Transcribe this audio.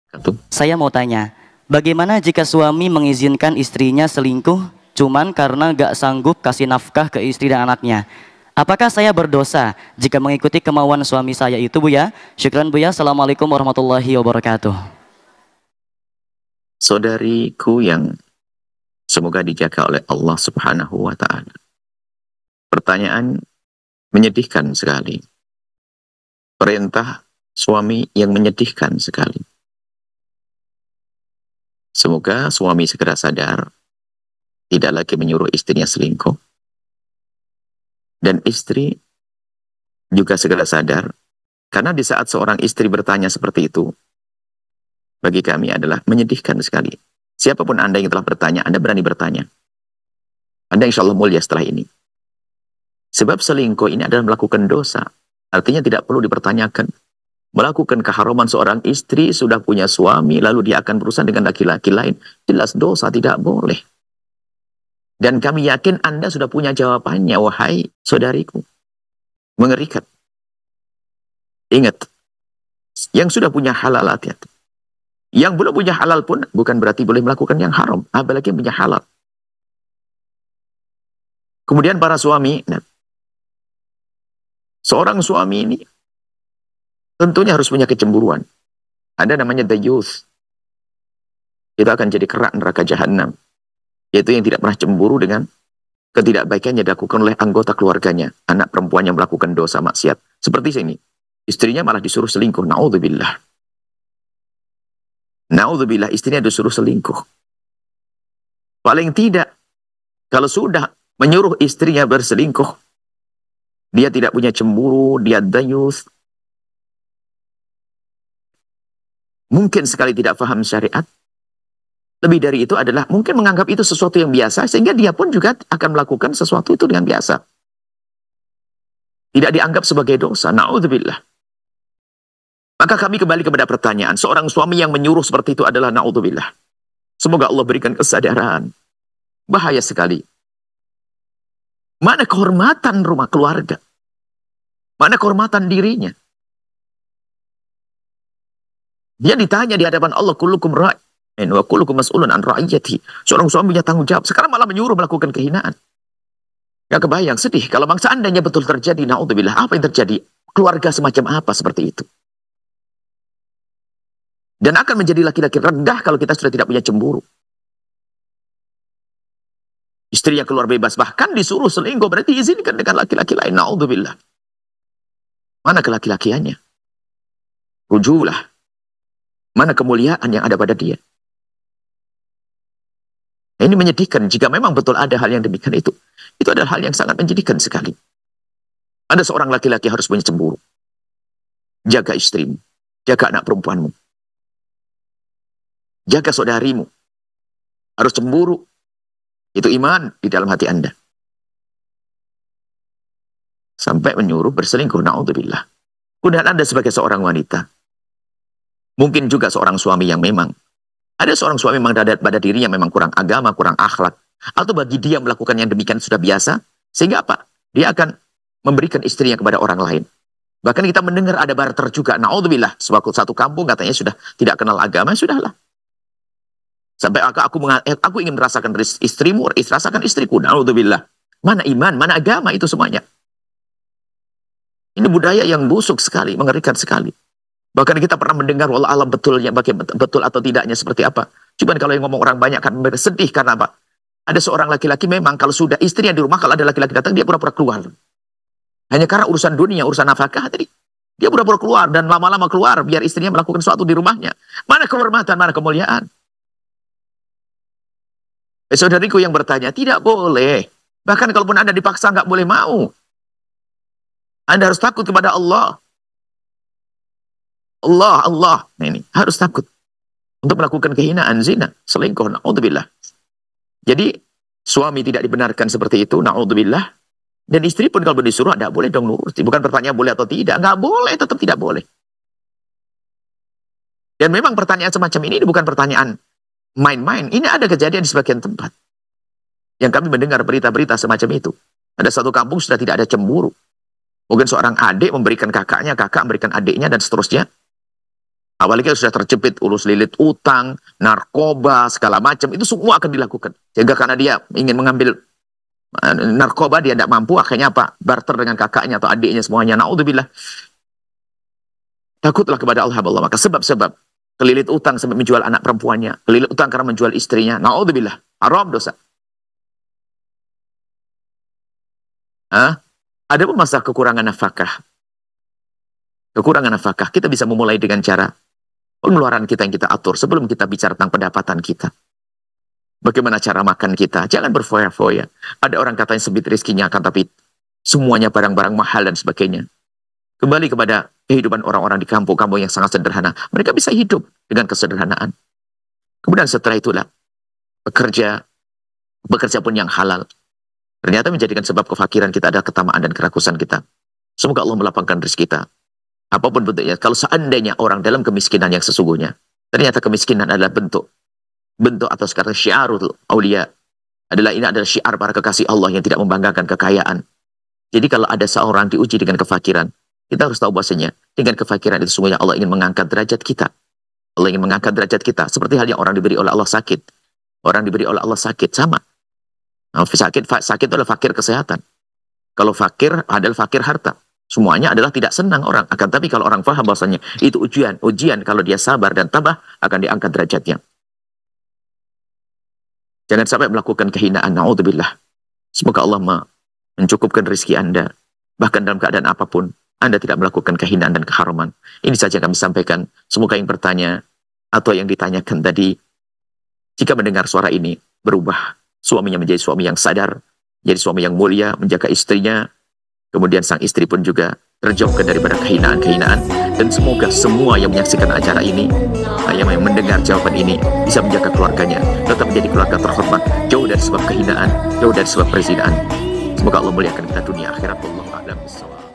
Satu. Saya mau tanya, bagaimana jika suami mengizinkan istrinya selingkuh cuman karena gak sanggup kasih nafkah ke istri dan anaknya? Apakah saya berdosa jika mengikuti kemauan suami saya itu, Bu ya? Syukran, Bu ya. Assalamualaikum warahmatullahi wabarakatuh. Saudariku yang semoga dijaga oleh Allah Subhanahu wa Ta'ala. Pertanyaan menyedihkan sekali. Perintah suami yang menyedihkan sekali. Semoga suami segera sadar, tidak lagi menyuruh istrinya selingkuh. Dan istri juga segera sadar, karena di saat seorang istri bertanya seperti itu, bagi kami adalah menyedihkan sekali. Siapapun Anda yang telah bertanya, Anda berani bertanya. Anda insya Allah mulia setelah ini. Sebab selingkuh ini adalah melakukan dosa. Artinya tidak perlu dipertanyakan. Melakukan keharaman seorang istri sudah punya suami, lalu dia akan berurusan dengan laki-laki lain. Jelas dosa, tidak boleh. Dan kami yakin Anda sudah punya jawabannya, wahai saudariku. Mengerikan. Ingat, yang sudah punya halal hati-hati. Yang belum punya halal pun bukan berarti boleh melakukan yang haram, apalagi yang punya halal. Kemudian para suami, seorang suami ini tentunya harus punya kecemburuan. Ada namanya dayuth. Itu akan jadi kerak neraka jahanam. Yaitu yang tidak pernah cemburu dengan ketidakbaikan yang dilakukan oleh anggota keluarganya. Anak perempuan yang melakukan dosa maksiat. Seperti sini. Istrinya malah disuruh selingkuh. Na'udzubillah. Na'udzubillah, istrinya disuruh selingkuh. Paling tidak, kalau sudah menyuruh istrinya berselingkuh, dia tidak punya cemburu, dia dayuth. Mungkin sekali tidak paham syariat. Lebih dari itu adalah mungkin menganggap itu sesuatu yang biasa, sehingga dia pun juga akan melakukan sesuatu itu dengan biasa. Tidak dianggap sebagai dosa. Na'udzubillah. Maka kami kembali kepada pertanyaan. Seorang suami yang menyuruh seperti itu adalah na'udzubillah. Semoga Allah berikan kesadaran. Bahaya sekali. Mana kehormatan rumah keluarga? Mana kehormatan dirinya? Dia ditanya di hadapan Allah, kullukum ra'i wa kullukum mas'ulun an ra'iyati. Seorang suami punya tanggung jawab. Sekarang malah menyuruh melakukan kehinaan. Gak kebayang, sedih. Kalau bangsa seandainya betul terjadi, na'udzubillah, apa yang terjadi? Keluarga semacam apa seperti itu? Dan akan menjadi laki-laki rendah kalau kita sudah tidak punya cemburu. Istri yang keluar bebas, bahkan disuruh selingkuh, berarti izinkan dengan laki-laki lain. Na'udzubillah. Mana kelaki-lakiannya? Rujulah. Mana kemuliaan yang ada pada dia? Ini menyedihkan jika memang betul ada hal yang demikian itu. Itu adalah hal yang sangat menyedihkan sekali. Ada seorang laki-laki harus punya cemburu. Jaga istrimu. Jaga anak perempuanmu. Jaga saudarimu. Harus cemburu. Itu iman di dalam hati Anda. Sampai menyuruh berselingkuh. Na'udzubillah. Kemudian Anda sebagai seorang wanita. Mungkin juga seorang suami yang memang ada seorang suami memang pada dirinya memang kurang agama, kurang akhlak. Atau bagi dia melakukan yang demikian sudah biasa. Sehingga apa? Dia akan memberikan istrinya kepada orang lain. Bahkan kita mendengar ada barter juga. Na'udzubillah. Satu kampung katanya sudah tidak kenal agama. Sudahlah. Sampai aku ingin merasakan istrimu, rasakan istriku. Na'udzubillah. Mana iman, mana agama itu semuanya. Ini budaya yang busuk sekali, mengerikan sekali. Bahkan kita pernah mendengar wallah alam betulnya, betul atau tidaknya seperti apa. Cuman kalau yang ngomong orang banyak kan bersedih karena apa? Ada seorang laki-laki memang kalau sudah istrinya di rumah, kalau ada laki-laki datang dia pura-pura keluar. Hanya karena urusan dunia, urusan nafkah tadi. Dia pura-pura keluar dan lama-lama keluar biar istrinya melakukan sesuatu di rumahnya. Mana kehormatan, mana kemuliaan? Saudariku yang bertanya, tidak boleh. Bahkan kalaupun Anda dipaksa nggak boleh mau. Anda harus takut kepada Allah. Allah. Nah ini, harus takut. Untuk melakukan kehinaan, zina, selingkuh, na'udzubillah. Jadi, suami tidak dibenarkan seperti itu, na'udzubillah. Dan istri pun kalau disuruh, tidak boleh dong nuruti. Bukan pertanyaan boleh atau tidak. Nggak boleh, tetap tidak boleh. Dan memang pertanyaan semacam ini bukan pertanyaan main-main. Ini ada kejadian di sebagian tempat. Yang kami mendengar berita-berita semacam itu. Ada satu kampung sudah tidak ada cemburu. Mungkin seorang adik memberikan kakaknya, kakak memberikan adiknya, dan seterusnya. Apalagi kalau sudah terjepit urus lilit utang, narkoba, segala macam, itu semua akan dilakukan. Sehingga karena dia ingin mengambil narkoba, dia tidak mampu, akhirnya apa? Barter dengan kakaknya atau adiknya semuanya. Na'udzubillah. Takutlah kepada Allah. Maka sebab-sebab kelilit utang sampai menjual anak perempuannya, kelilit utang karena menjual istrinya. Na'udzubillah. Haram dosa. Ada pun masalah kekurangan nafkah. Kekurangan nafkah, kita bisa memulai dengan cara pengeluaran kita yang kita atur sebelum kita bicara tentang pendapatan kita. Bagaimana cara makan kita? Jangan berfoya-foya. Ada orang katanya sempit rezekinya, akan tapi semuanya barang-barang mahal dan sebagainya. Kembali kepada kehidupan orang-orang di kampung-kampung yang sangat sederhana. Mereka bisa hidup dengan kesederhanaan. Kemudian setelah itulah bekerja pun yang halal. Ternyata menjadikan sebab kefakiran kita adalah ketamaan dan kerakusan kita. Semoga Allah melapangkan rezeki kita. Apapun bentuknya, kalau seandainya orang dalam kemiskinan yang sesungguhnya, ternyata kemiskinan adalah bentuk atau sekarang syiarul aulia, ini adalah syiar para kekasih Allah yang tidak membanggakan kekayaan. Jadi kalau ada seorang diuji dengan kefakiran, kita harus tahu bahasanya, dengan kefakiran itu sesungguhnya Allah ingin mengangkat derajat kita. Allah ingin mengangkat derajat kita, seperti halnya orang diberi oleh Allah sakit. Orang diberi oleh Allah sakit, sama. Nah, sakit itu adalah fakir kesehatan. Kalau fakir adalah fakir harta. Semuanya adalah tidak senang orang. Akan tapi kalau orang faham bahwasanya itu ujian. Kalau dia sabar dan tabah akan diangkat derajatnya. Jangan sampai melakukan kehinaan. Na'udzubillah. Semoga Allah mencukupkan rezeki Anda. Bahkan dalam keadaan apapun, Anda tidak melakukan kehinaan dan keharaman. Ini saja kami sampaikan. Semoga yang bertanya atau yang ditanyakan tadi, jika mendengar suara ini, berubah. Suaminya menjadi suami yang sadar, jadi suami yang mulia, menjaga istrinya. Kemudian sang istri pun juga terjauhkan daripada kehinaan-kehinaan. Dan semoga semua yang menyaksikan acara ini, yang mendengar jawaban ini, bisa menjaga keluarganya, tetap menjadi keluarga terhormat, jauh dari sebab kehinaan, jauh dari sebab perzinahan. Semoga Allah muliakan kita dunia akhirat. Wallahu a'lam bishawab.